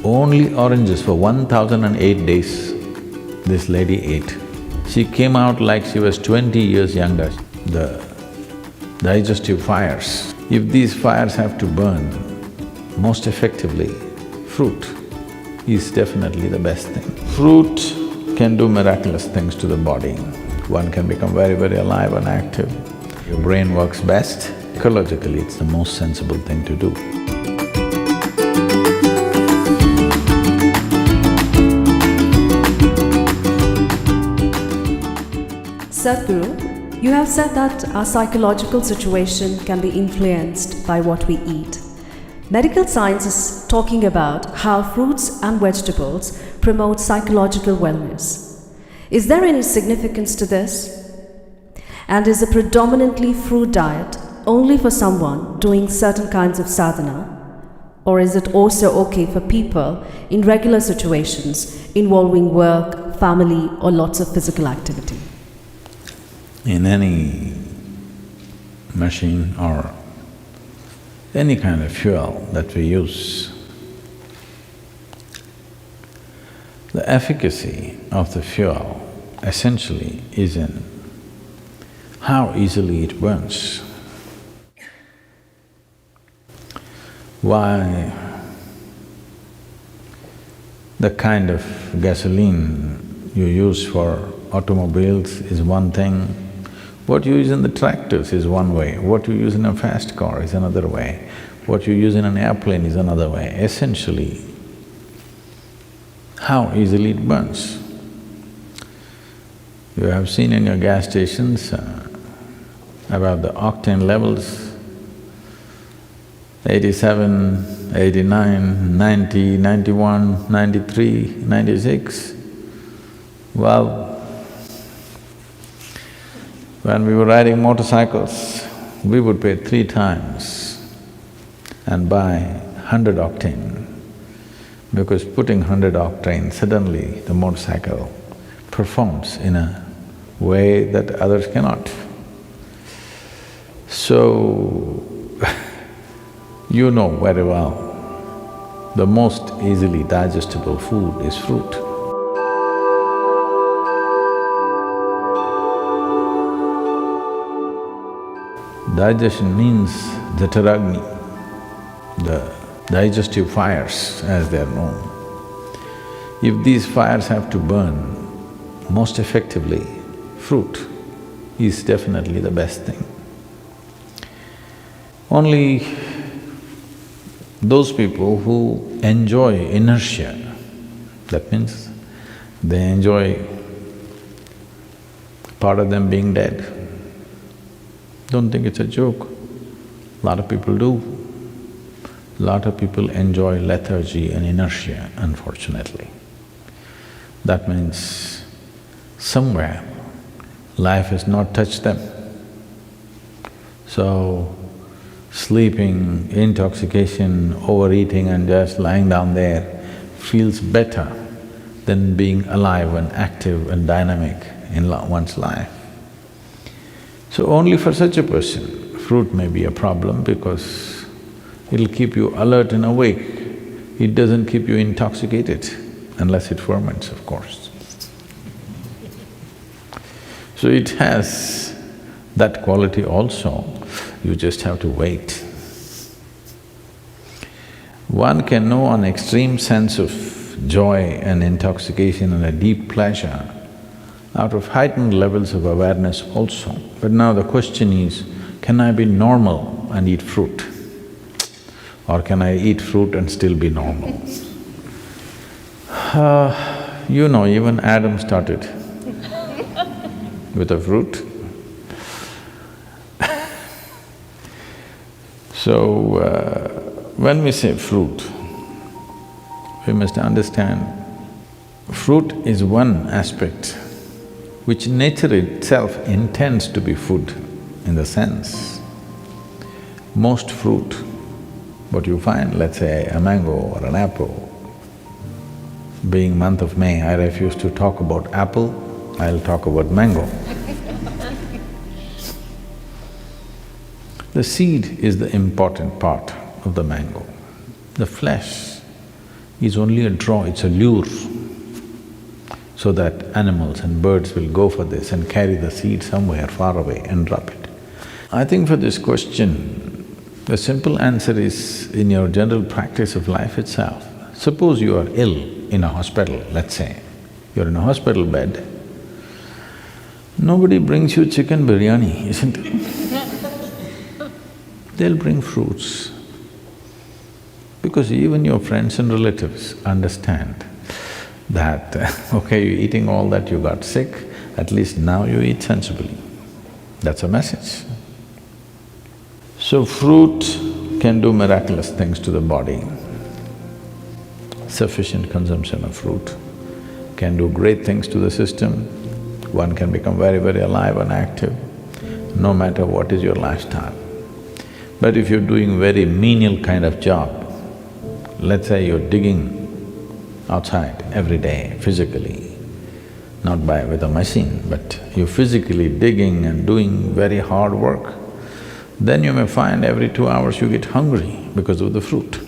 only oranges for 1008 days this lady ate. She came out like she was 20 years younger. The digestive fires, if these fires have to burn most effectively, fruit is definitely the best thing. Fruit can do miraculous things to the body. One can become very, very alive and active. Your brain works best. Ecologically, it's the most sensible thing to do. Sadhguru, you have said that our psychological situation can be influenced by what we eat. Medical science is talking about how fruits and vegetables promote psychological wellness. Is there any significance to this? And is a predominantly fruit diet only for someone doing certain kinds of sadhana? Or is it also okay for people in regular situations involving work, family, or lots of physical activity? In any machine or any kind of fuel that we use, the efficacy of the fuel essentially is in how easily it burns. Why the kind of gasoline you use for automobiles is one thing, what you use in the tractors is one way, what you use in a fast car is another way, what you use in an airplane is another way. Essentially, how easily it burns. You have seen in your gas stations about the octane levels, 87, 89, 90, 91, 93, 96. Well, when we were riding motorcycles, we would pay 3 times and buy 100 octane, because putting 100 octane, suddenly the motorcycle performs in a way that others cannot. So, you know very well, the most easily digestible food is fruit. Digestion means the Taragni, the digestive fires as they are known. If these fires have to burn most effectively, fruit is definitely the best thing. Only those people who enjoy inertia, that means they enjoy part of them being dead. Don't think it's a joke. A lot of people do. A lot of people enjoy lethargy and inertia, unfortunately. That means somewhere life has not touched them. So, sleeping, intoxication, overeating and just lying down there feels better than being alive and active and dynamic in one's life. So only for such a person, fruit may be a problem because it'll keep you alert and awake. It doesn't keep you intoxicated, unless it ferments, of course. So it has that quality also, you just have to wait. One can know an extreme sense of joy and intoxication and a deep pleasure out of heightened levels of awareness also. But now the question is, can I be normal and eat fruit? Or can I eat fruit and still be normal? You know, even Adam started with a fruit. So, when we say fruit, we must understand fruit is one aspect which nature itself intends to be food in the sense. Most fruit, what you find, let's say a mango or an apple, being month of May, I refuse to talk about apple, I'll talk about mango. The seed is the important part of the mango. The flesh is only a draw, it's a lure, so that animals and birds will go for this and carry the seed somewhere far away and drop it. I think for this question, the simple answer is in your general practice of life itself. Suppose you are ill in a hospital, let's say, you're in a hospital bed, nobody brings you chicken biryani, isn't it? They'll bring fruits. Because even your friends and relatives understand that, okay, you're eating all that, you got sick, at least now you eat sensibly. That's a message. So fruit can do miraculous things to the body. Sufficient consumption of fruit can do great things to the system. One can become very, very alive and active, no matter what is your lifestyle. But if you're doing very menial kind of job, let's say you're digging outside every day physically, not with a machine, but you're physically digging and doing very hard work, then you may find every 2 hours you get hungry because of the fruit.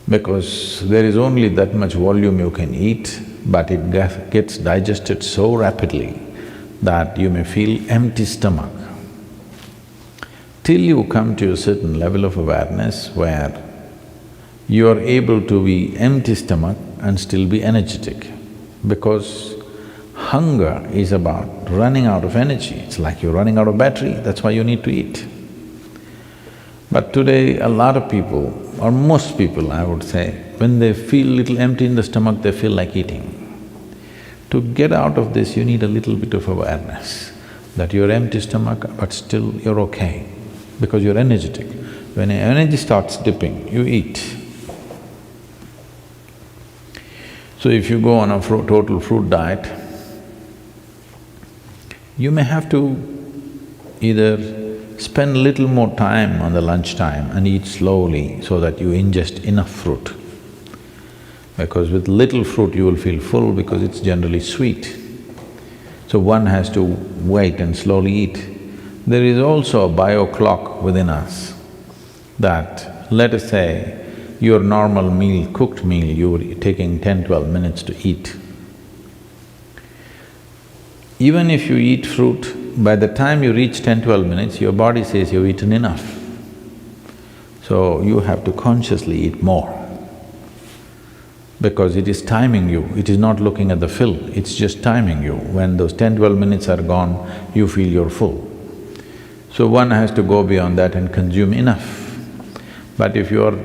Because there is only that much volume you can eat, but it gets digested so rapidly that you may feel empty stomach. Till you come to a certain level of awareness where you are able to be empty stomach and still be energetic, because hunger is about running out of energy. It's like you're running out of battery, that's why you need to eat. But today, a lot of people, or most people I would say, when they feel little empty in the stomach, they feel like eating. To get out of this, you need a little bit of awareness that you're empty stomach, but still you're okay, because you're energetic. When your energy starts dipping, you eat. So if you go on a total fruit diet, you may have to either spend little more time on the lunchtime and eat slowly so that you ingest enough fruit. Because with little fruit you will feel full because it's generally sweet. So one has to wait and slowly eat. There is also a bio clock within us that, let us say, your normal meal, cooked meal, you're taking 10-12 minutes to eat. Even if you eat fruit, by the time you reach 10-12 minutes, your body says you've eaten enough. So you have to consciously eat more, because it is timing you, it is not looking at the fill, it's just timing you. When those 10-12 minutes are gone, you feel you're full. So one has to go beyond that and consume enough. But if you're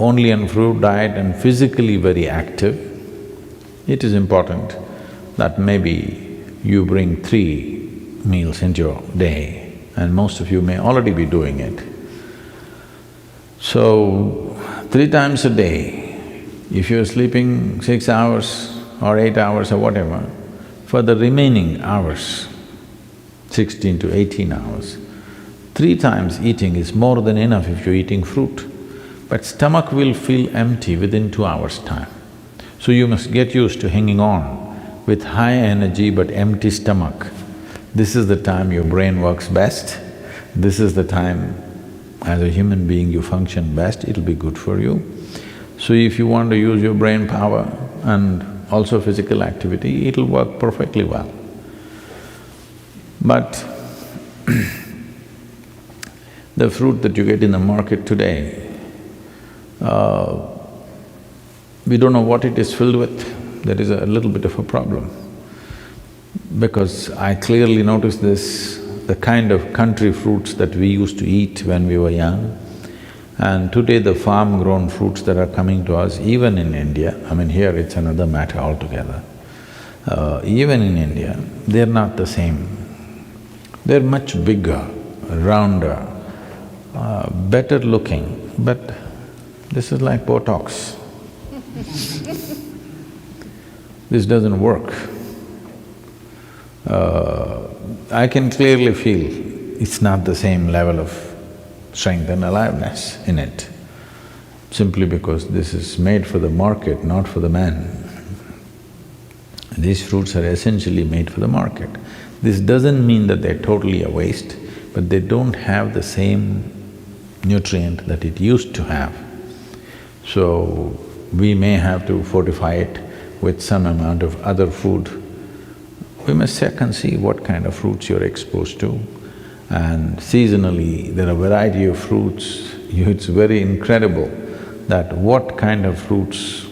only on fruit diet and physically very active, it is important that maybe you bring 3 meals into your day, and most of you may already be doing it. So, 3 times a day, if you're sleeping 6 hours or 8 hours or whatever, for the remaining hours, 16 to 18 hours, 3 times eating is more than enough if you're eating fruit. But stomach will feel empty within 2 hours' time. So you must get used to hanging on with high energy but empty stomach. This is the time your brain works best, this is the time as a human being you function best, it'll be good for you. So if you want to use your brain power and also physical activity, it'll work perfectly well. But the fruit that you get in the market today, we don't know what it is filled with. There is a little bit of a problem. Because I clearly noticed this, the kind of country fruits that we used to eat when we were young, and today the farm-grown fruits that are coming to us, even in India, I mean here it's another matter altogether, even in India, they're not the same. They're much bigger, rounder, better looking, but this is like Botox. This doesn't work. I can clearly feel it's not the same level of strength and aliveness in it, simply because this is made for the market, not for the man. These fruits are essentially made for the market. This doesn't mean that they're totally a waste, but they don't have the same nutrient that it used to have. So, we may have to fortify it with some amount of other food. We must check and see what kind of fruits you're exposed to. And seasonally, there are a variety of fruits. It's very incredible that what kind of fruits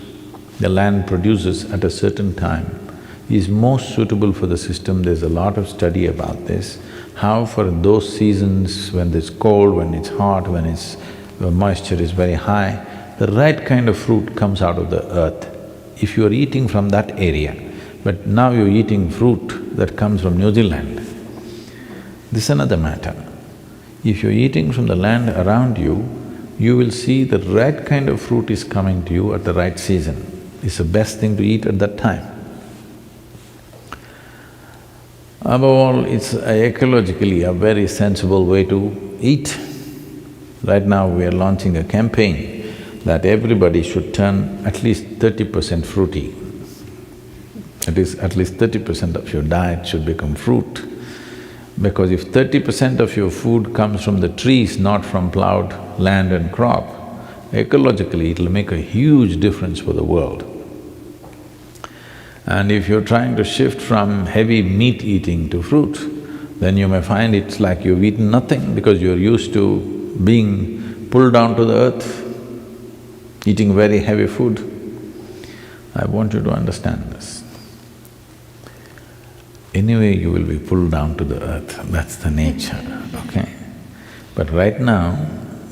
the land produces at a certain time is most suitable for the system. There's a lot of study about this, how for those seasons when it's cold, when it's hot, when the moisture is very high, the right kind of fruit comes out of the earth. If you're eating from that area, but now you're eating fruit that comes from New Zealand, this is another matter. If you're eating from the land around you, you will see the right kind of fruit is coming to you at the right season. It's the best thing to eat at that time. Above all, it's ecologically a very sensible way to eat. Right now we are launching a campaign that everybody should turn at least 30% fruity. At least 30% of your diet should become fruit. Because if 30% of your food comes from the trees, not from plowed land and crop, ecologically it'll make a huge difference for the world. And if you're trying to shift from heavy meat eating to fruit, then you may find it's like you've eaten nothing because you're used to being pulled down to the earth, eating very heavy food. I want you to understand this. Anyway, you will be pulled down to the earth, that's the nature, okay? But right now,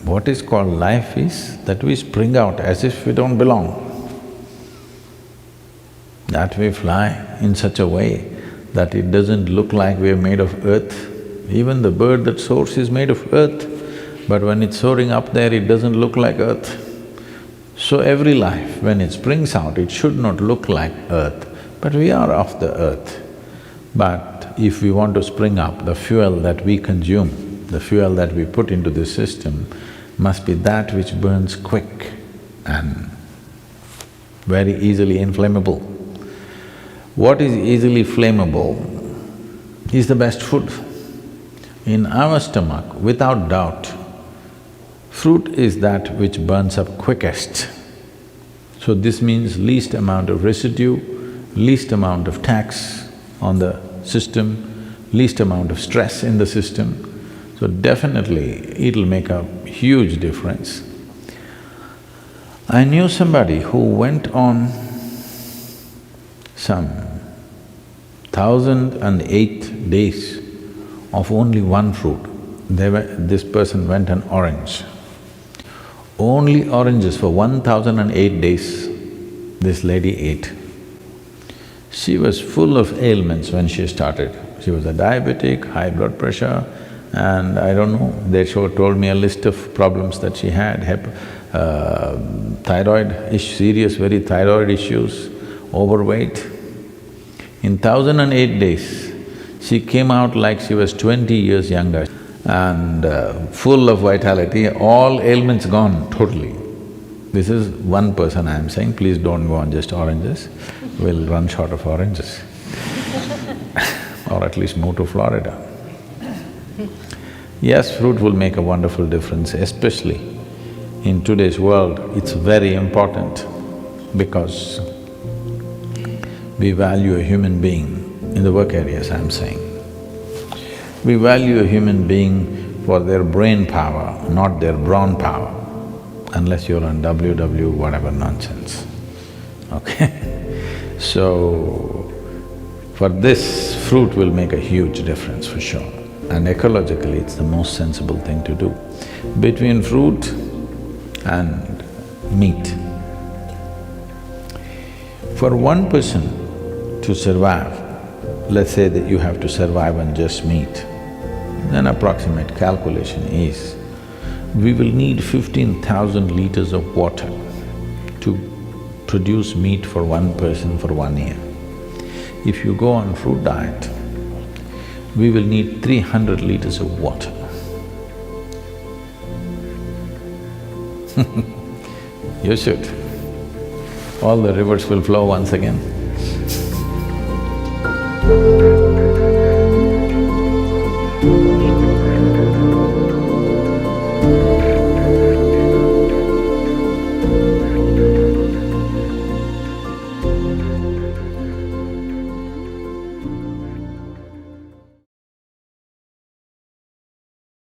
what is called life is that we spring out as if we don't belong. That we fly in such a way that it doesn't look like we're made of earth. Even the bird that soars is made of earth, but when it's soaring up there, it doesn't look like earth. So every life, when it springs out, it should not look like earth, but we are of the earth. But if we want to spring up, the fuel that we consume, the fuel that we put into this system must be that which burns quick and very easily inflammable. What is easily flammable is the best food. In our stomach, without doubt, fruit is that which burns up quickest. So this means least amount of residue, least amount of tax on the system, least amount of stress in the system. So definitely it'll make a huge difference. I knew somebody who went on some 1,008 days of only one fruit. This person went on orange. Only oranges for 1,008 days this lady ate. She was full of ailments when she started. She was a diabetic, high blood pressure, and I don't know, they told me a list of problems that she had, serious very thyroid issues, overweight. In 1,008 days, she came out like she was 20 years younger and full of vitality, all ailments gone totally. This is one person I'm saying, please don't go on just oranges, we'll run short of oranges or at least move to Florida. Yes, fruit will make a wonderful difference, especially in today's world. It's very important because we value a human being, in the work areas I'm saying. We value a human being for their brain power, not their brawn power, unless you're on WW whatever nonsense, okay? So, for this, fruit will make a huge difference for sure. And ecologically, it's the most sensible thing to do. Between fruit and meat, for one person to survive, let's say that you have to survive on just meat, an approximate calculation is, we will need 15,000 liters of water to produce meat for one person for 1 year. If you go on fruit diet, we will need 300 liters of water. You should. All the rivers will flow once again.